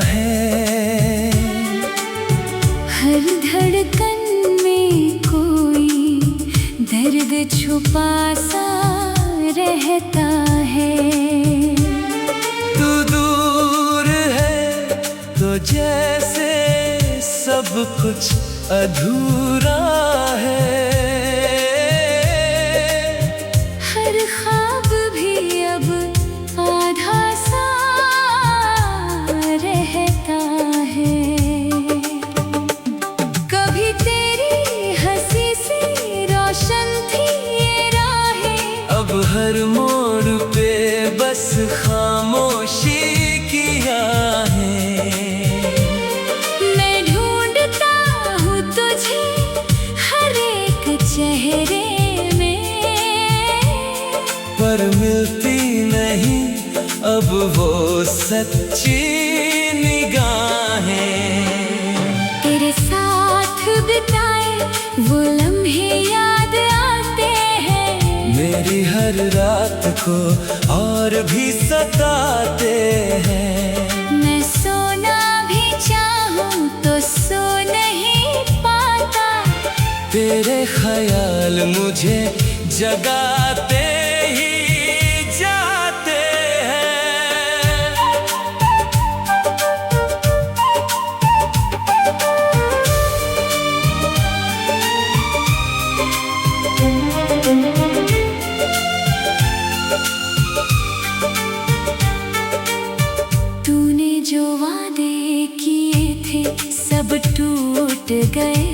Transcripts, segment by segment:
है। हर धड़कन में कोई दर्द छुपा सा रहता है। तू दूर है तो जैसे सब कुछ अधूरा है। हर ख्वाब भी अब आधा सा रहता है। कभी तेरी हंसी से रोशन थी ये राहें, अब हर मोड़ पे बस खामोशी किया है। मैं ढूंढता हूँ तुझे हर एक चेहरे में, पर मिलती नहीं अब वो सच्ची निगाहें। तेरे साथ बिताए वो लम्हे याद आते हैं। मेरी हर रात को और भी सताते हैं। मैं सोना भी चाहूँ तो सो नहीं पाता। तेरे ख्याल मुझे जगाते ही जाते हैं। तूने जो वादे किए थे सब टूट गए।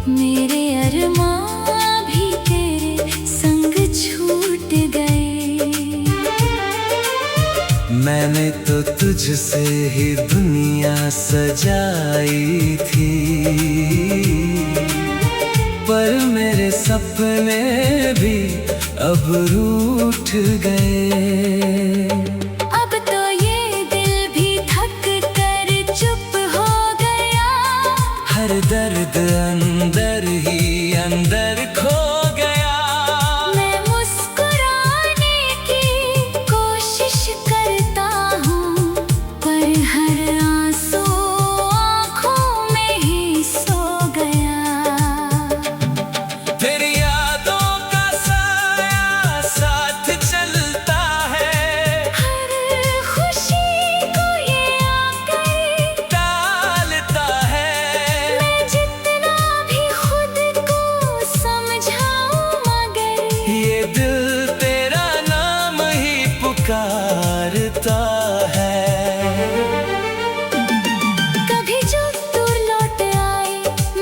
मेरे अरमां भी तेरे संग छूट गए। मैंने तो तुझसे ही दुनिया सजाई थी, पर मेरे सपने भी अब रूठ गए। अब तो ये दिल भी थक कर चुप हो गया। हर दर्द अंदर ही अंदर खो गया। मैं मुस्कुराने की कोशिश करता हूँ, पर हर आंसू आँखों में ही सो गया। तेरी यादों का साया साथ चलता है। हर खुशी को ये आकर टालता है। मैं जितना भी खुद को समझाऊं, मगर ये दिल तेरा नाम ही पुकारता है। कभी जो तू लौट आए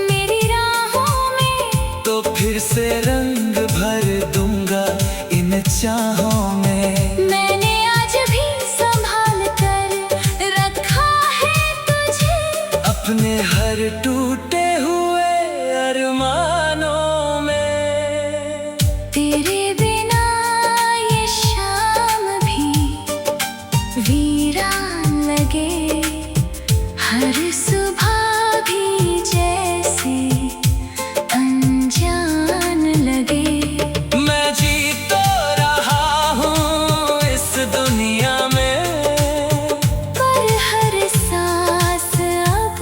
मेरी राहों में, तो फिर से रंग भर दूंगा इन चाहों में। मैंने आज भी संभाल कर रखा है तुझे, अपने हर टूटे हुए अरमानों में। तेरे बिना ये शाम भी वीरान लगे। हर सुबह भी जैसे अनजान लगे। मैं जी तो रहा हूँ इस दुनिया में, पर हर सांस अब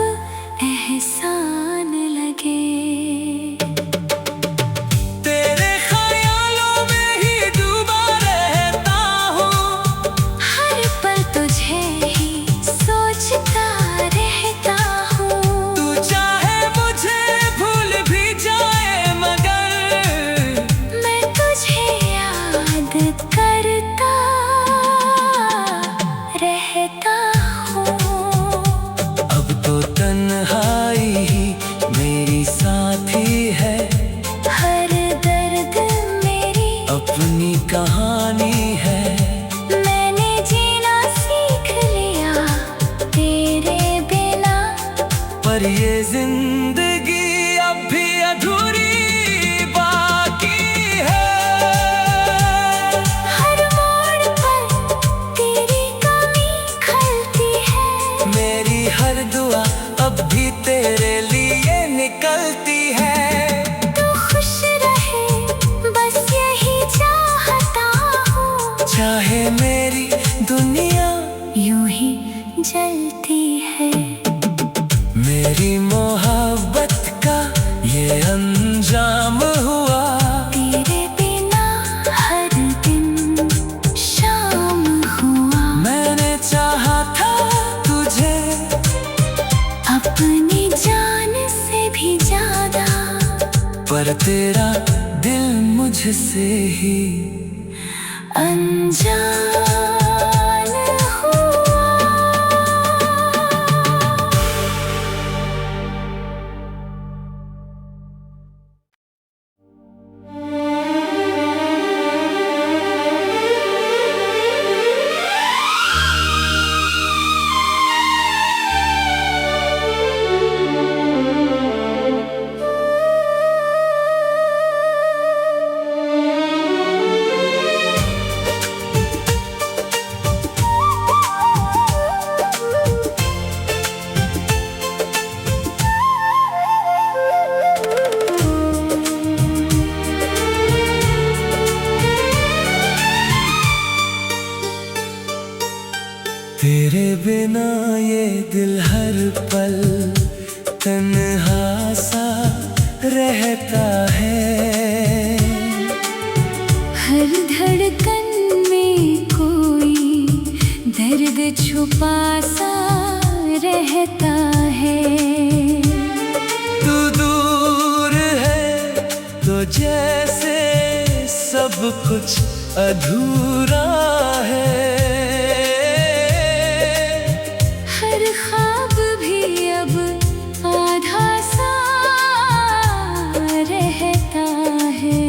एहसान लगे। तेरे ख्यालों में ही डूबा रहता हूँ। हर पल तुझे ही सोचता रहता हूँ। तू चाहे मुझे भूल भी जाए, मगर मैं तुझे याद करता रहता हूँ। अब तो तन्हाई ही मेरी साथी है। हर दर्द मेरी अपनी कहानी है। मैंने जीना सीख लिया तेरे बिना। पर ये जिंदगी अब भी अधूरी बाकी है। हर मोड़ पर तेरी कमी खलती है। मेरी हर दुआ अब भी तेरे लिए निकलती है। तू खुश रहे बस यही चाहता हूँ। चाहे मेरी दुनिया पर तेरा दिल मुझसे ही अनजान हुआ। तेरे बिना ये दिल हर पल तन्हा सा रहता है। हर धड़कन में कोई दर्द छुपा सा रहता है। तू दूर है तो जैसे सब कुछ अधूरा है। हर ख्वाब भी अब आधा सा रहता है।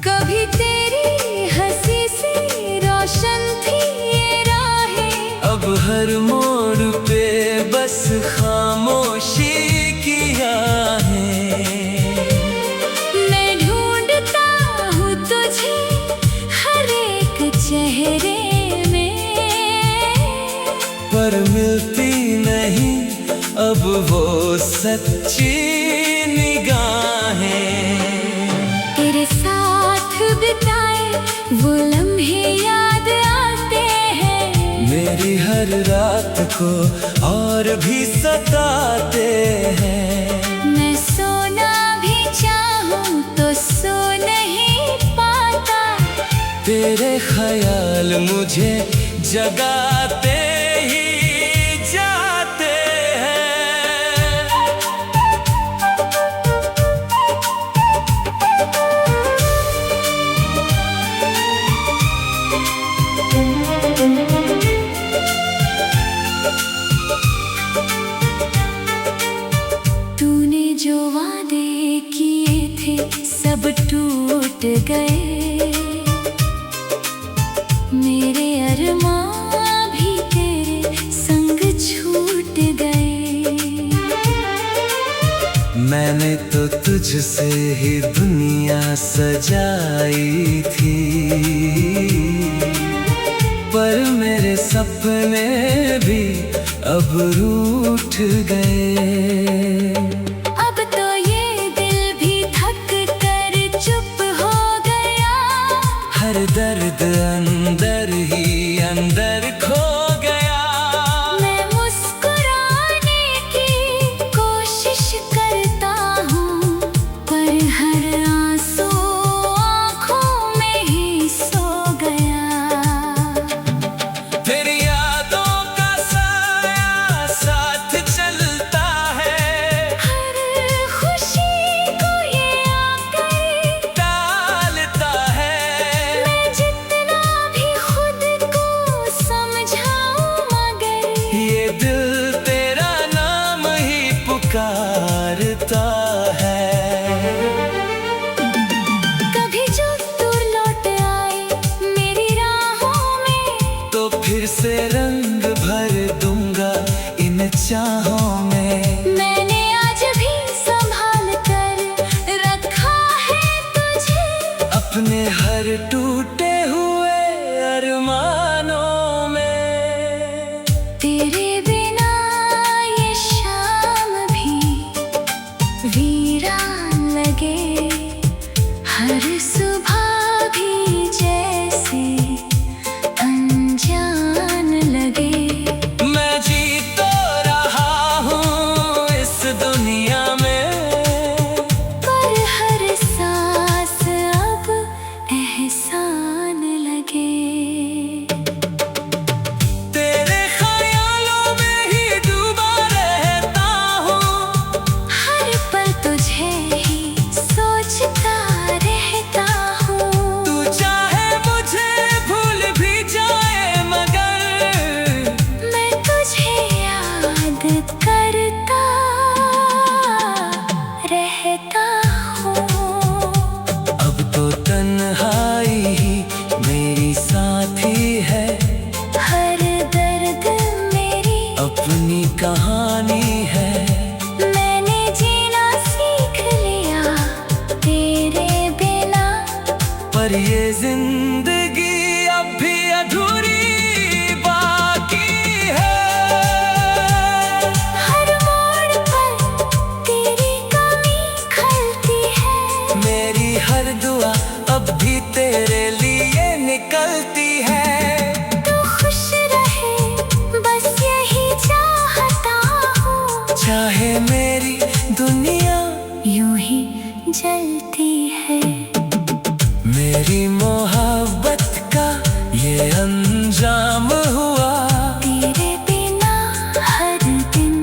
कभी तेरी हंसी से रोशन थी ये राहें, अब हर मोड़ पे बस खामोशी किया है। मैं ढूंढता हूँ तुझे हर एक चेहरे में, पर मिलती नहीं अब वो सच्ची निगाहें। तेरे साथ बिताए वो लम्हे याद आते हैं। मेरी हर रात को और भी सताते हैं। मैं सोना भी चाहूँ तो सो नहीं पाता। तेरे ख्याल मुझे जगाते ही जाते हैं। तूने जो वादे किए थे सब टूट गए। मेरे अरमां भी तेरे संग छूट गए। मैंने तो तुझसे ही दुनिया सजाई थी, पर मेरे सपने भी अब रूठ गए। अब तो ये दिल भी थक कर चुप हो गया। हर दर्द अंदर ही अंदर खो गया। मैं मुस्कुराने की कोशिश करता हूँ, पर हर आंसू आँखों में ही सो गया। तेरी यादों का साया साथ चलता है। हर खुशी को ये आकर टालता है। मैं जितना भी खुद को समझाऊं मगर ये दिल तेरा नाम ही पुकारता है। कभी जो तू लौट आए मेरी राहों में, तो फिर से रंग भर दूंगा इन चाहों में। मैंने आज भी संभाल कर रखा है तुझे अपने हर टूटे हुए अरमानों में। तेरे बिना ये शाम भी वीरान लगे। हर सुबह भी जैसे अनजान लगे। मैं जी तो रहा हूँ अंजाम हुआ। तेरे बिना हर दिन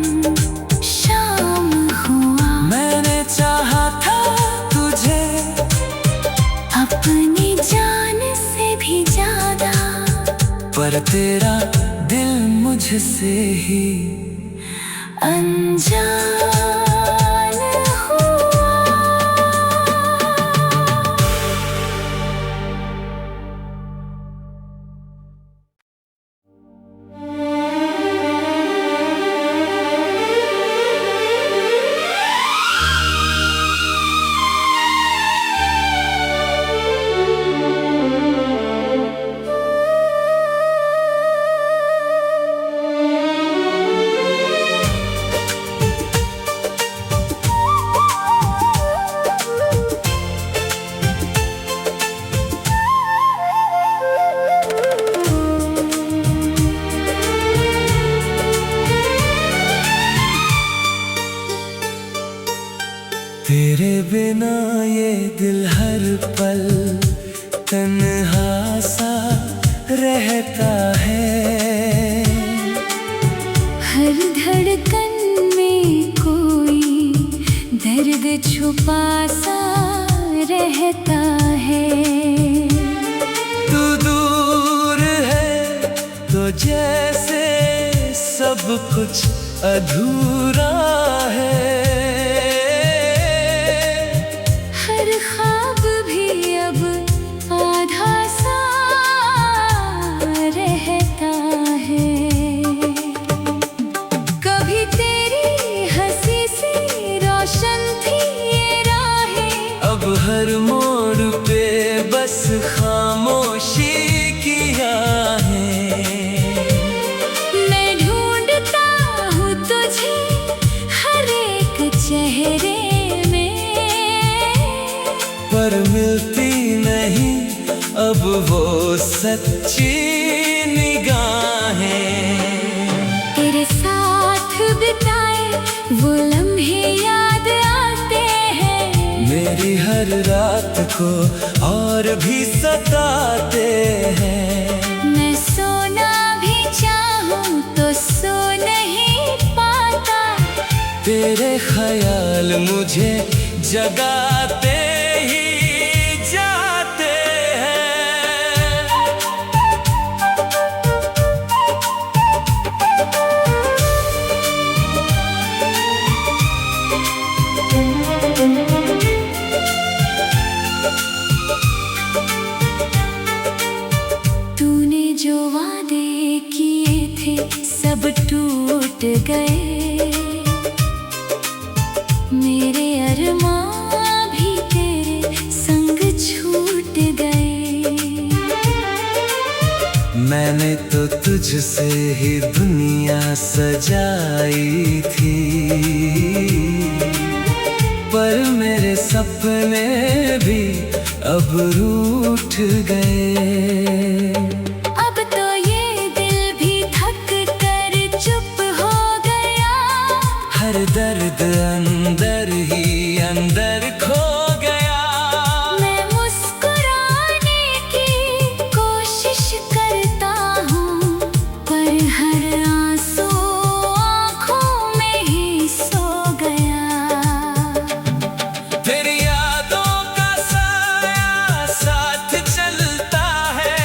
शाम हुआ। मैंने चाहा था तुझे अपनी जान से भी ज्यादा, पर तेरा दिल मुझसे ही अनजान हुआ। तेरे बिना ये दिल हर पल तन्हा सा रहता है। हर धड़कन में कोई दर्द छुपा सा रहता है। तू दूर है तो जैसे सब कुछ अधूरा है। हर ख्वाब भी अब आधा सा रहता है। कभी तेरी हंसी से रोशन थी ये राहें, अब हर मोड़ पे बस खामोशी किया है। मैं ढूंढता हूँ तुझे हर एक चेहरे में, पर मिलती नहीं अब वो सच्ची निगाहें। तेरे साथ बिताए वो लम्हे याद आते हैं। मेरी हर रात को और भी सताते हैं। मैं सोना भी चाहूँ तो सो नहीं पाता। तेरे ख्याल मुझे जगाते ही जाते हैं। तूने जो वादे किए थे सब टूट गए। मेरे अरमां भी तेरे संग छूट गए। मैंने तो तुझसे ही दुनिया सजाई थी, पर मेरे सपने भी अब रूठ गए। अब तो ये दिल भी थक कर चुप हो गया। हर दर्द अंदर ही अंदर खो गया। मैं मुस्कुराने की कोशिश करता हूँ, पर हर आंसू आँखों में ही सो गया। तेरी यादों का साया साथ चलता है।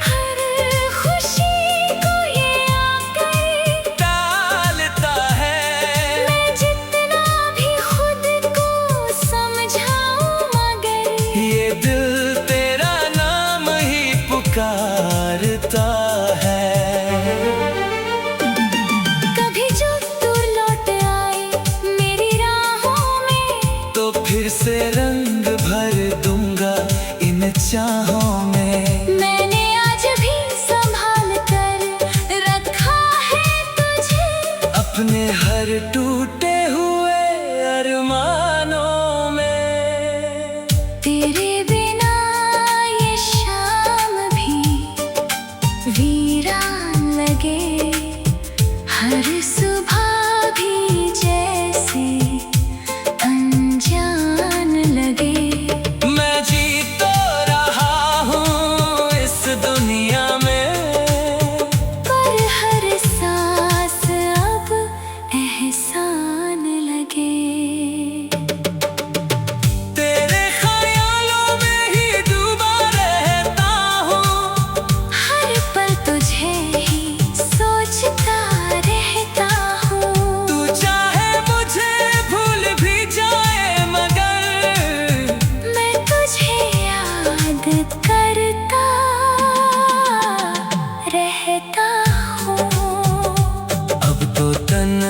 हर खुशी को ये आकर डालता है। मैं जितना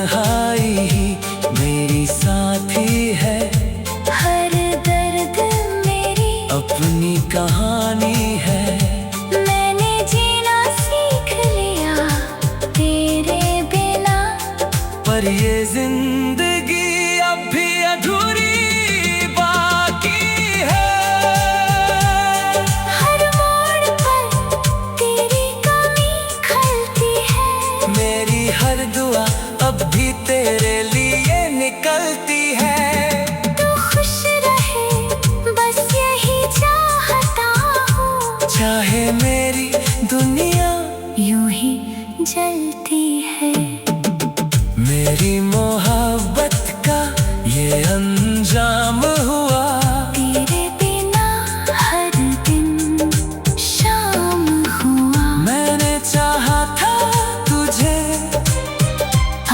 तन्हाई ही मेरी साथी है। हर दर्द मेरी अपनी कहानी है। मैंने जीना सीख लिया तेरे बिना। पर ये जिंदगी अब भी अधूरी बाकी है। हर मोड़ पर तेरी कमी खलती है। मेरी हर दुआ अब भी तेरे लिए निकलती है। तू खुश रहे बस यही चाहता हूँ। चाहे मेरी दुनिया यूं ही जलती है। मेरी मोहब्बत का ये अंजाम हुआ। तेरे बिना हर दिन शाम हुआ। मैंने चाहा था तुझे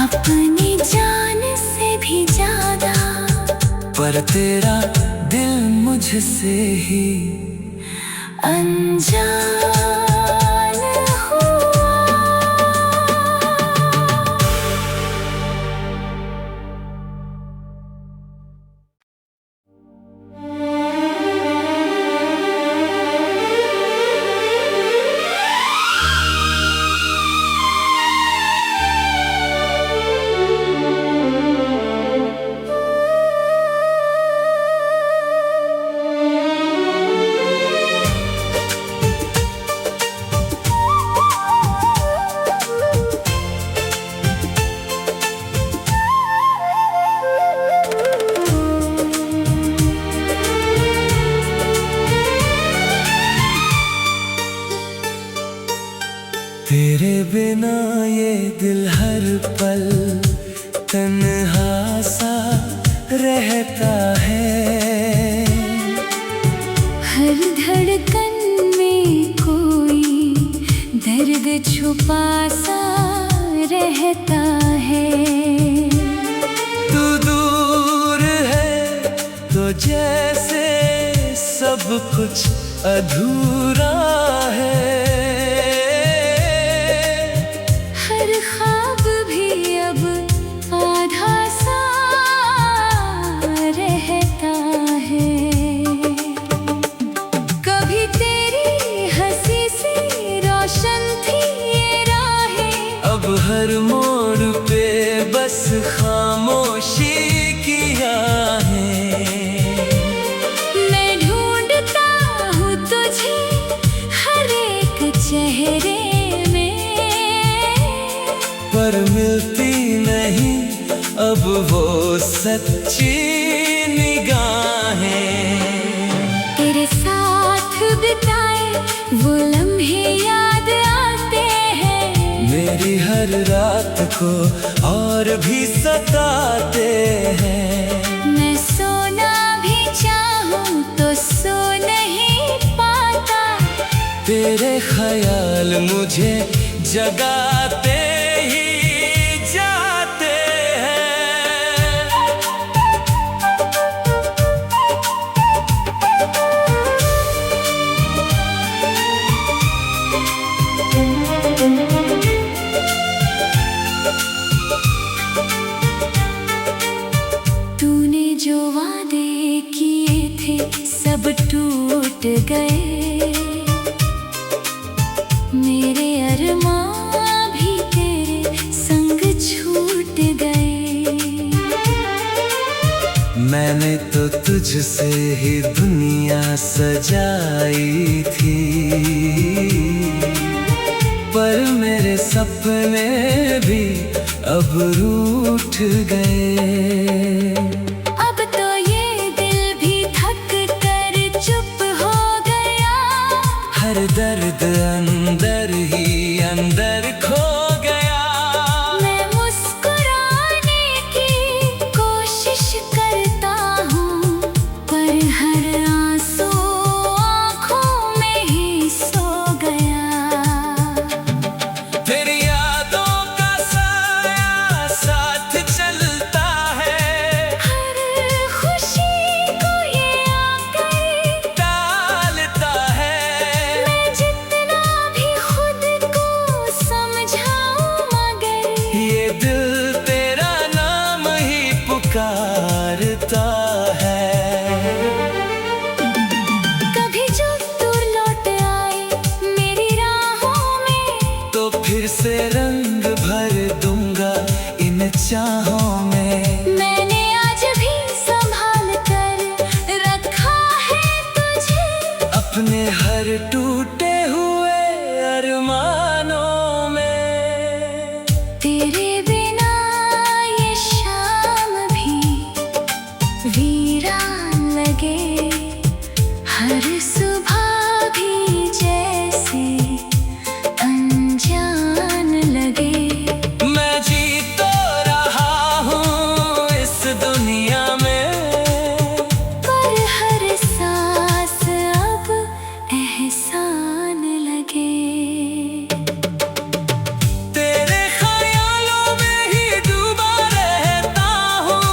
अपनी जान से भी ज्यादा। पर तेरा दिल मुझसे ही अनजान हुआ। तेरे बिना ये दिल हर पल तन्हा सा रहता है। हर धड़कन में कोई दर्द छुपा सा रहता है। तू दूर है तो जैसे सब कुछ अधूरा है। हर ख्वाब भी अब आधा सा रहता है। कभी तेरी हंसी से रोशन थी ये राहें। अब हर मोड़ पे बस खामोशी की आहें। मैं ढूंढता हूँ तुझे हर एक चेहरे में। पर मिलती नहीं अब वो सच्ची निगाहें। तेरे साथ बिताए वो लम्हे याद आते हैं। मेरी हर रात को और भी सताते हैं। मैं सोना भी चाहूँ तो सो नहीं पाता। तेरे ख्याल मुझे जगाते ही जाते हैं। तूने जो वादे किए थे सब टूट गए। मेरे अरमां भी तेरे संग छूट गए। मैंने तो तुझसे ही दुनिया सजाई थी। पर मेरे सपने भी अब रूठ गए। अब तो ये दिल भी थक कर चुप हो गया। हर दर्द अंदर ही अंदर खो गया। मैं मुस्कुराने की कोशिश करता हूँ पर हर आंसू आँखों में ही सो गया। तेरी यादों का साया साथ चलता है। हर खुशी को ये आकर टालता है। मैं जितना भी खुद को समझाऊं से रंग भर दूंगा इन चाहों में। मैंने आज भी संभाल कर रखा है तुझे, अपने हर टूटे हुए अरमानों में। तेरे बिना ये शाम भी वीरान लगे, हर सुबह भी जैसे अनजान लगे। मैं जी तो रहा हूँ इस दुनिया में, पर हर सांस अब एहसान लगे। तेरे ख्यालों में ही डूबा रहता हूँ,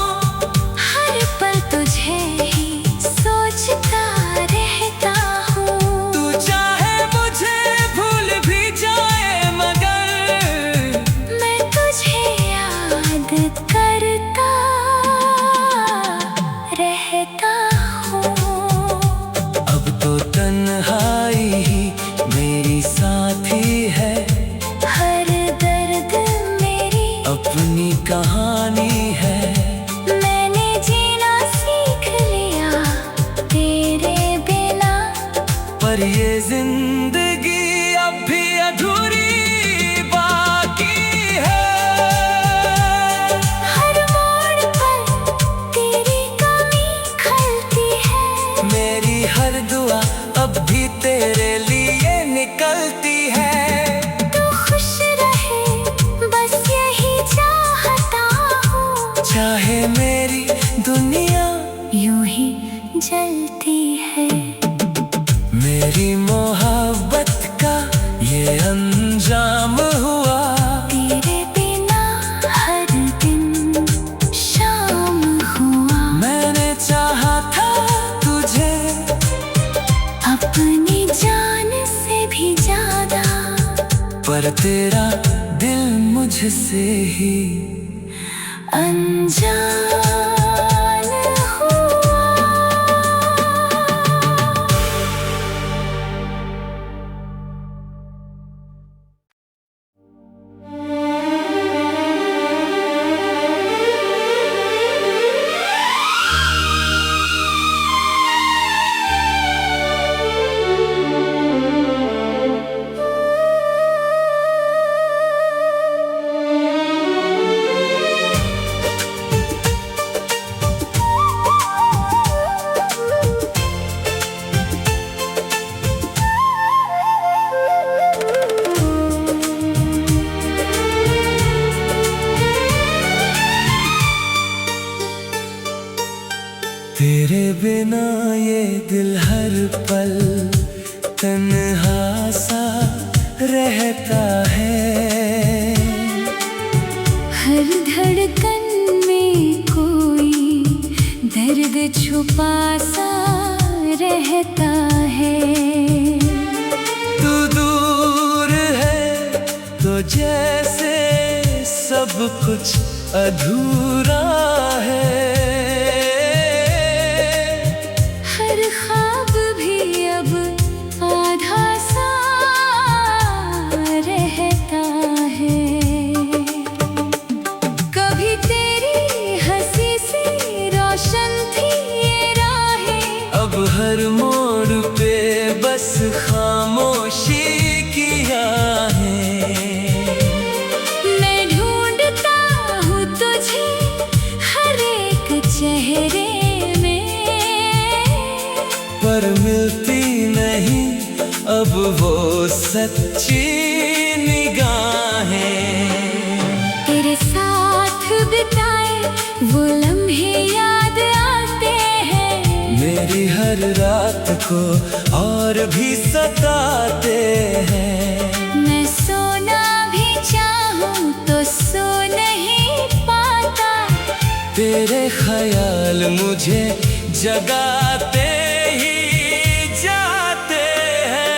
हर पल तुझे ही सोचता रहता हूँ। तू चाहे मुझे भूल भी जाए मगर मैं तुझे याद करता रहता हूँ। अब तो तन्हाई ही मेरी साथी है, हर दर्द मेरी अपनी कहानी है। मैंने जीना सीख लिया तेरे बिना, पर ये जिंदगी अब भी अधूरी बाकी है। हर मोड़ पर तेरी कमी खलती है, मेरी हर दुआ अब भी तेरे लिए निकलती है। तू खुश रहे बस यही चाहता हूँ, चाहे मेरी दुनिया यूं ही जलती है। मेरी मोहब्बत का ये अंजाम हुआ, तेरे बिना हर दिन शाम हुआ। मैंने चाहा था तुझे अपनी जान से भी ज्यादा, पर तेरा दिल मुझसे ही अनजान हुआ। तेरे बिना ये दिल हर पल तन्हा सा रहता है। हर धड़कन में कोई दर्द छुपा सा रहता है। तू दूर है तो जैसे सब कुछ अधूरा है। हर ख्वाब भी अब आधा सा रहता है। कभी तेरी हंसी से रोशन थी ये राहें, अब हर मोड़ पे बस खामोशी किया है। मैं ढूंढता हूँ तुझे हर एक चेहरे में, पर मिलती नहीं अब वो सच्ची निगाहें। तेरे साथ बिताए वो लम्हे याद आते हैं। मेरी हर रात को और भी सताते हैं। मैं सोना भी चाहूँ तो सो नहीं पाता। तेरे ख्याल मुझे जगाते ही जाते हैं।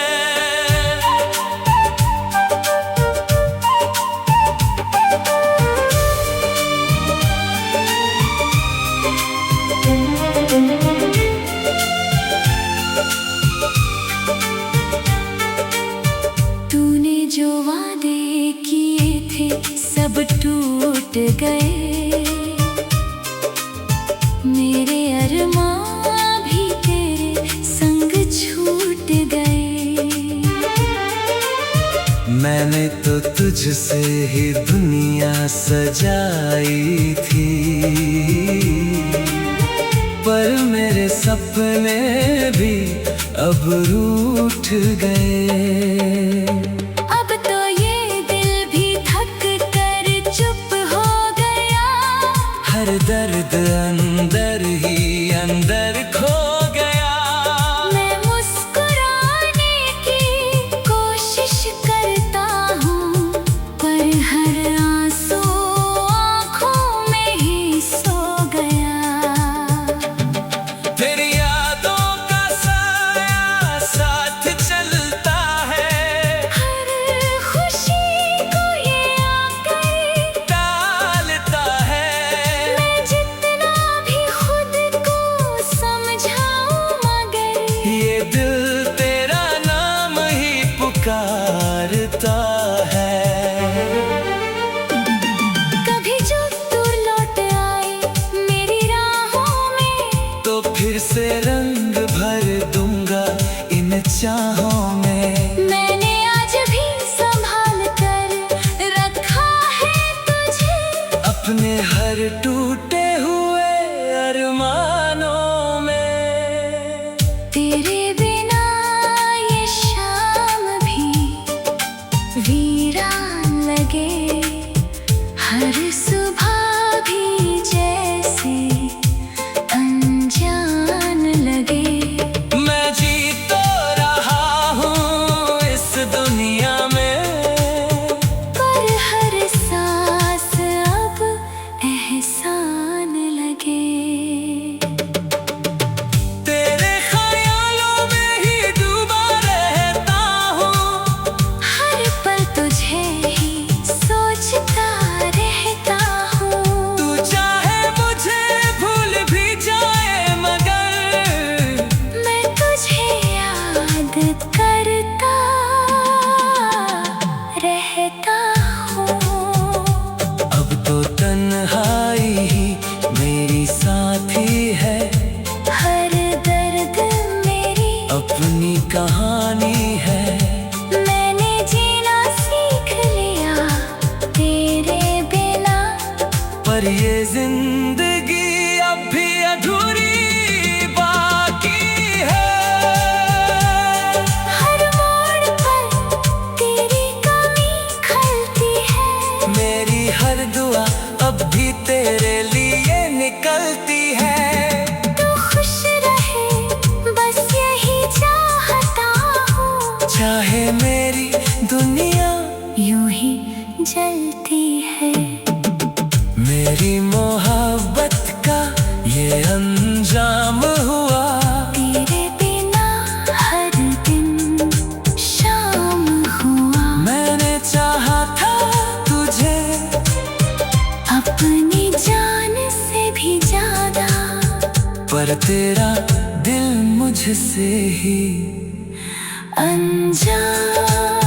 तूने जो वादे किए टूट गए, मेरे अरमां भी तेरे संग छूट गए। मैंने तो तुझसे ही दुनिया सजाई थी, पर मेरे सपने भी अब रूठ गए। अब तो ये दिल भी थक कर चुप हो गया, हर दर्द अंदर ही अंदर खो गया। मैं मुस्कुराने की कोशिश करता हूँ, पर हर आंसू आँखों में ही सो गया। तेरी यादों का साया साथ चलता है, हर खुशी को ये आकर टालता है। मैं जितना भी खुद को समझाऊं, मगर ये दिल तेरा नाम ही पुकारता है। कभी जो तू लौट आए मेरी राहों में, तो फिर से रंग भर दूंगा इन चाहों में। मैंने आज भी संभाल कर रखा है तुझे, अपने हर टूटे हुए अरमानों में। तेरे बिना ये शाम भी वीरान लगे, हर सुबह भी जैसे अनजान लगे। मैं जी तो रहा हूँ इस दुनिया में, पर हर सांस अब एहसान लगे। तेरे ख्यालों में ही डूबा रहता हूँ, हर पल तुझे ही सोचता रहता हूँ। तू चाहे मुझे भूल भी जाए, मगर मैं तुझे याद करता रहता हूँ। अब तो तन्हाई ही मेरी साथी है, हर दर्द मेरी अपनी कहानी है। मैंने जीना सीख लिया तेरे बिना, पर ये जिंदगी अब भी अधूरी बाकी है। हर मोड़ पर तेरी कमी खलती है, मेरी हर दुआ अब भी तेरे लिए निकलती है। तू खुश रहे बस यही चाहता हूँ, चाहे मेरी दुनिया यूं ही जलती है। मेरी मोहब्बत का ये अंजाम हुआ, तेरे बिना हर दिन शाम हुआ। मैंने चाहा था तुझे अपनी जान से भी ज्यादा, पर तेरा दिल मुझसे ही अनजान